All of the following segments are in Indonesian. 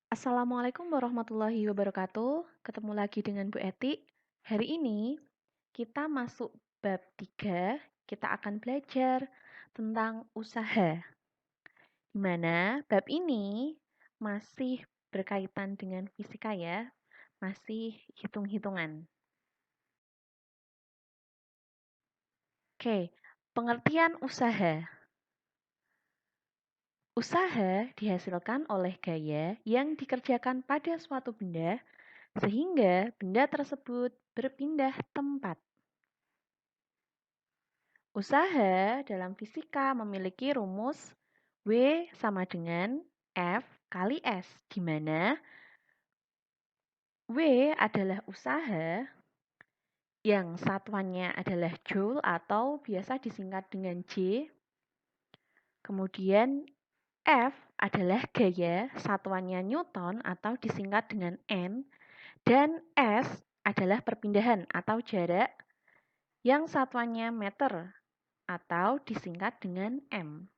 Assalamualaikum warahmatullahi wabarakatuh. Ketemu lagi dengan Bu Eti. Hari ini kita masuk bab 3. Kita akan belajar tentang usaha. Di mana bab ini masih berkaitan dengan fisika ya, masih hitung-hitungan. Oke, pengertian usaha. Usaha dihasilkan oleh gaya yang dikerjakan pada suatu benda sehingga benda tersebut berpindah tempat. Usaha dalam fisika memiliki rumus W sama dengan F kali S, di mana W adalah usaha yang satuannya adalah joule atau biasa disingkat dengan J. Kemudian F adalah gaya, satuannya Newton atau disingkat dengan N. Dan S adalah perpindahan atau jarak yang satuannya meter atau disingkat dengan M.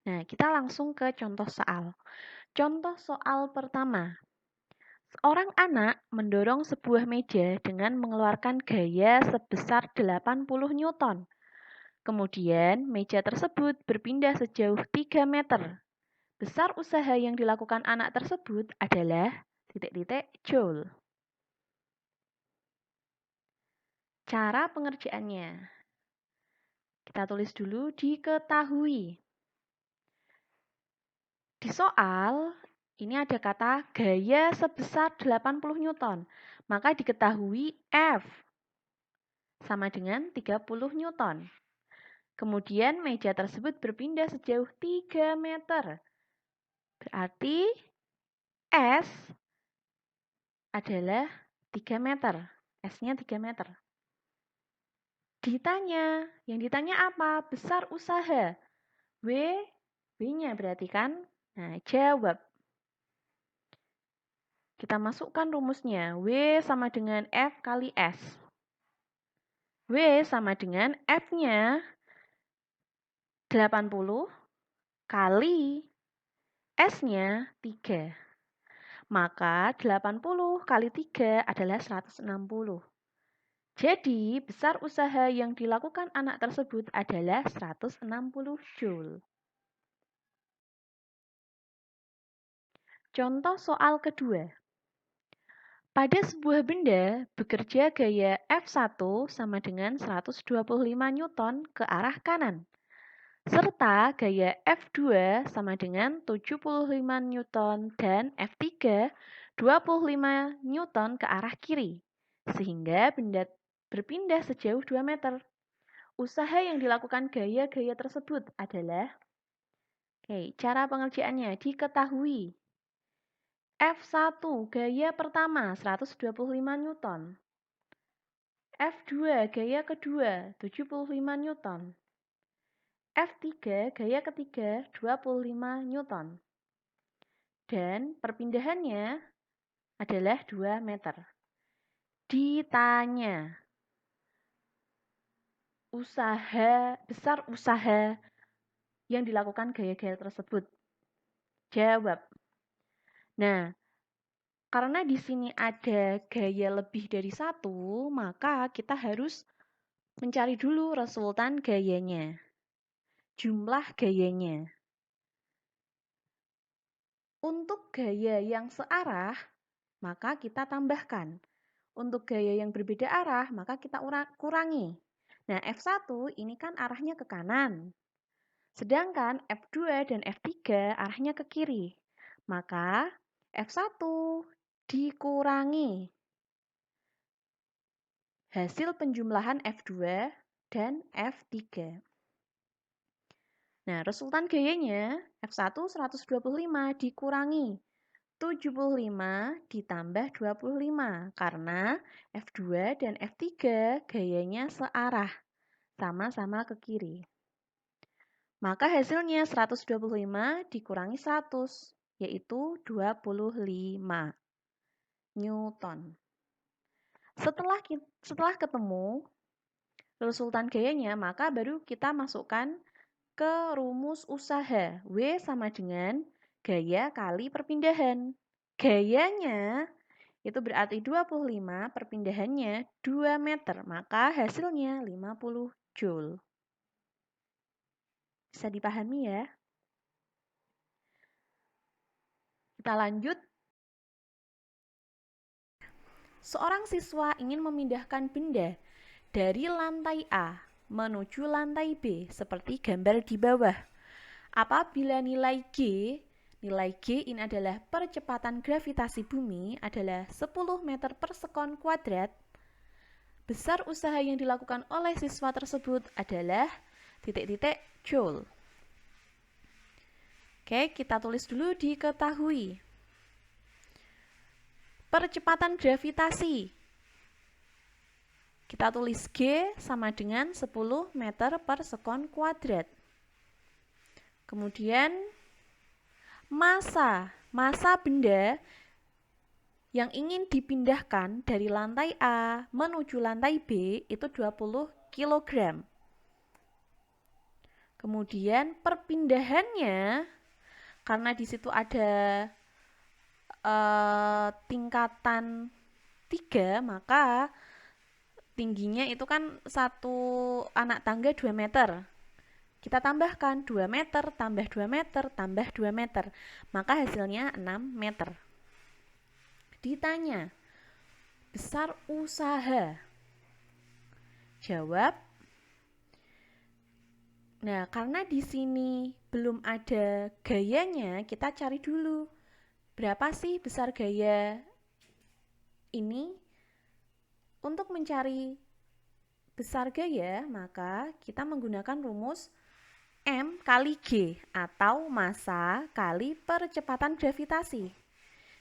Nah, kita langsung ke contoh soal. Contoh soal pertama. Seorang anak mendorong sebuah meja dengan mengeluarkan gaya sebesar 80 Newton. Kemudian, meja tersebut berpindah sejauh 3 meter. Besar usaha yang dilakukan anak tersebut adalah titik-titik joule. Cara pengerjaannya. Kita tulis dulu diketahui. Di soal, ini ada kata gaya sebesar 80 Newton. Maka diketahui F sama dengan 30 Newton. Kemudian meja tersebut berpindah sejauh 3 meter. Berarti S adalah 3 meter. S-nya 3 meter. Yang ditanya apa? Besar usaha. W-nya berarti kan? Nah, jawab. Kita masukkan rumusnya. W sama dengan F kali S. W sama dengan F-nya 80 kali S-nya 3. Maka 80 kali 3 adalah 160. Jadi, besar usaha yang dilakukan anak tersebut adalah 160 joule. Contoh soal kedua. Pada sebuah benda bekerja gaya F1 sama dengan 125 Newton ke arah kanan, serta gaya F2 sama dengan 75 Newton dan F3 25 Newton ke arah kiri, sehingga benda berpindah sejauh 2 meter. Usaha yang dilakukan gaya-gaya tersebut adalah, cara pengerjaannya diketahui. F1 gaya pertama 125 Newton. F2 gaya kedua 75 Newton. F3 gaya ketiga 25 Newton. Dan perpindahannya adalah 2 meter. Ditanya, besar usaha yang dilakukan gaya-gaya tersebut. Jawab. Nah, karena di sini ada gaya lebih dari satu, maka kita harus mencari dulu resultan gayanya. Jumlah gayanya. Untuk gaya yang searah, maka kita tambahkan. Untuk gaya yang berbeda arah, maka kita kurangi. Nah, F1 ini kan arahnya ke kanan. Sedangkan F2 dan F3 arahnya ke kiri. Maka F1 dikurangi hasil penjumlahan F2 dan F3. Nah, resultan gayanya F1 125 dikurangi 75 ditambah 25 karena F2 dan F3 gayanya searah, sama-sama ke kiri. Maka hasilnya 125 dikurangi 100, yaitu 25 Newton. Setelah ketemu resultan gayanya, maka baru kita masukkan ke rumus usaha. W sama dengan gaya kali perpindahan. Gayanya itu berarti 25, perpindahannya 2 meter, maka hasilnya 50 joule. Bisa dipahami ya? Kita lanjut. Seorang siswa ingin memindahkan benda dari lantai A menuju lantai B seperti gambar di bawah. Apabila nilai G ini adalah percepatan gravitasi bumi adalah 10 meter per sekon kuadrat, besar usaha yang dilakukan oleh siswa tersebut adalah titik-titik joule. Oke, kita tulis dulu diketahui. Percepatan gravitasi. Kita tulis G sama dengan 10 meter per sekon kuadrat. Kemudian massa benda yang ingin dipindahkan dari lantai A menuju lantai B itu 20 kg. Kemudian perpindahannya, karena di situ ada tingkatan 3, maka tingginya itu kan satu anak tangga 2 meter. Kita tambahkan 2 meter tambah 2 meter tambah 2 meter, maka hasilnya 6 meter. Ditanya, besar usaha. Jawab. Nah, karena di sini belum ada gayanya, kita cari dulu. Berapa sih besar gaya ini? Untuk mencari besar gaya, maka kita menggunakan rumus M kali G atau massa kali percepatan gravitasi.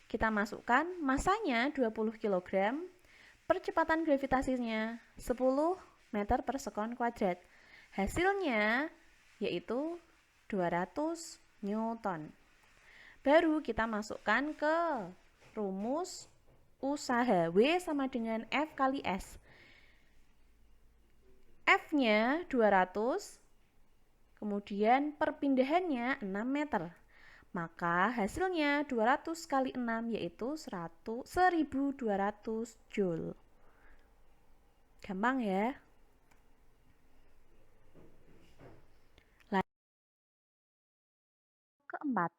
Kita masukkan massanya 20 kg, percepatan gravitasinya 10 meter per sekon kuadrat. Hasilnya yaitu 200 Newton. Baru kita masukkan ke rumus usaha. W sama dengan F kali S. F-nya 200, kemudian perpindahannya 6 meter. Maka hasilnya 200 kali 6 yaitu 1200 joule. Gampang ya? Keempat.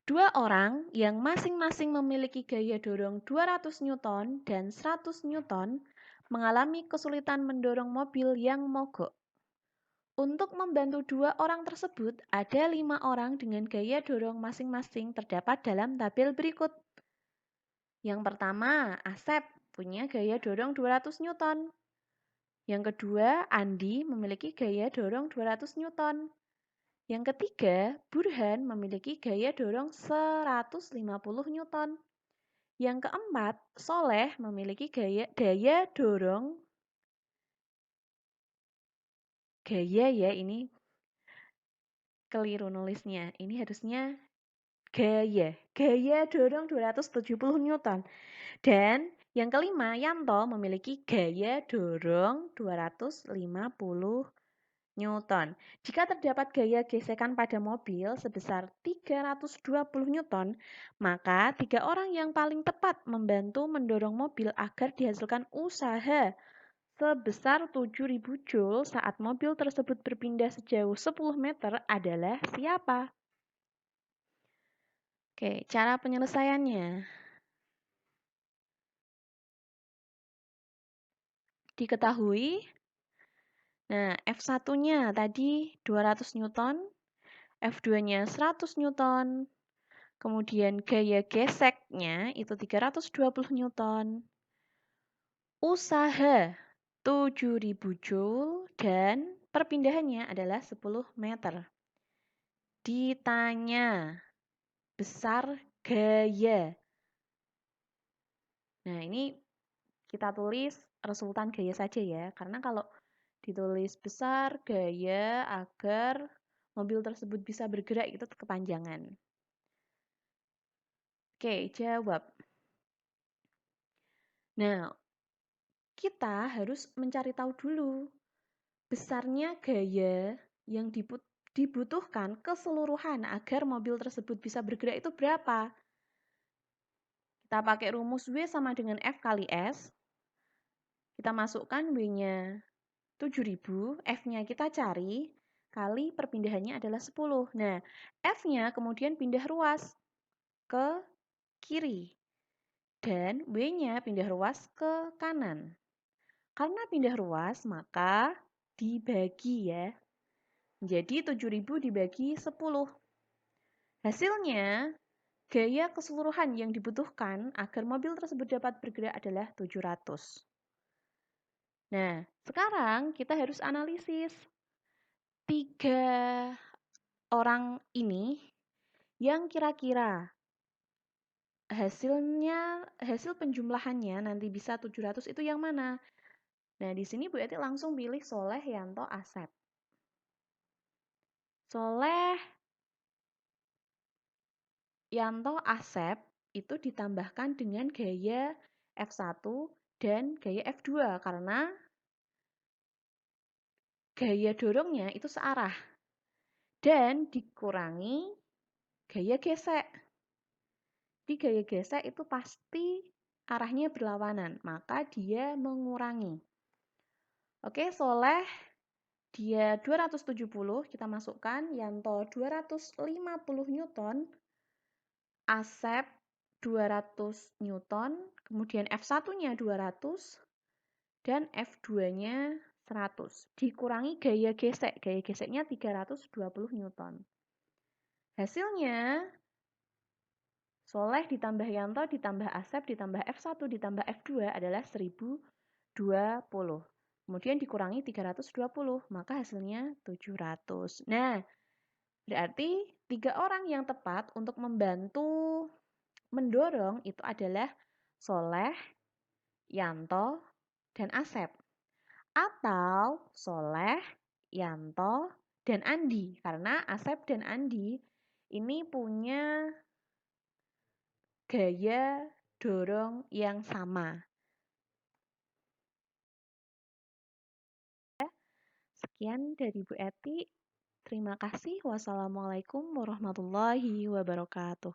Dua orang yang masing-masing memiliki gaya dorong 200 Newton dan 100 Newton mengalami kesulitan mendorong mobil yang mogok. Untuk membantu dua orang tersebut, ada 5 orang dengan gaya dorong masing-masing terdapat dalam tabel berikut. Yang pertama, Asep punya gaya dorong 200 Newton. Yang kedua, Andi memiliki gaya dorong 200 Newton. Yang ketiga, Burhan memiliki gaya dorong 150 Newton. Yang keempat, Soleh memiliki daya dorong gaya ya, ini keliru nulisnya. Ini harusnya gaya dorong 270 Newton. Dan yang kelima, Yanto memiliki gaya dorong 250 Newton. Jika terdapat gaya gesekan pada mobil sebesar 320 Newton, maka 3 orang yang paling tepat membantu mendorong mobil agar dihasilkan usaha sebesar 7000 Joule saat mobil tersebut berpindah sejauh 10 meter adalah siapa? Oke, cara penyelesaiannya. Diketahui. Nah, F1-nya tadi 200 Newton, F2-nya 100 Newton, kemudian gaya geseknya itu 320 Newton, usaha 7000 Joule, dan perpindahannya adalah 10 meter. Ditanya, besar gaya. Nah, ini kita tulis resultan gaya saja ya, karena kalau ditulis besar gaya agar mobil tersebut bisa bergerak itu kepanjangan. Oke, jawab. Nah, kita harus mencari tahu dulu besarnya gaya yang dibutuhkan keseluruhan agar mobil tersebut bisa bergerak itu berapa? Kita pakai rumus W sama dengan F kali S. Kita masukkan W-nya 7.000, F-nya kita cari, kali perpindahannya adalah 10. Nah, F-nya kemudian pindah ruas ke kiri. Dan W-nya pindah ruas ke kanan. Karena pindah ruas, maka dibagi ya. Jadi 7.000 dibagi 10. Hasilnya, gaya keseluruhan yang dibutuhkan agar mobil tersebut dapat bergerak adalah 700. Nah, sekarang kita harus analisis 3 orang ini yang kira-kira hasil penjumlahannya nanti bisa 700 itu yang mana? Nah, di sini Bu Eti langsung pilih Soleh, Yanto, Asep. Soleh, Yanto, Asep itu ditambahkan dengan gaya F1 dan gaya F2 karena gaya dorongnya itu searah dan dikurangi gaya gesek. Di gaya gesek itu pasti arahnya berlawanan, maka dia mengurangi. Oke, Soleh dia 270, kita masukkan, Yanto 250 Newton, Asep 200 Newton, kemudian F1-nya 200, dan F2-nya 100. Dikurangi gaya geseknya 320 Newton. Hasilnya, Soleh ditambah Yanto ditambah Asep ditambah F1 ditambah F2 adalah 1020. Kemudian dikurangi 320, maka hasilnya 700. Nah, berarti 3 orang yang tepat untuk membantu mendorong itu adalah Soleh, Yanto, dan Asep. Atau Soleh, Yanto, dan Andi. Karena Asep dan Andi ini punya gaya dorong yang sama. Sekian dari Bu Eti. Terima kasih. Wassalamualaikum warahmatullahi wabarakatuh.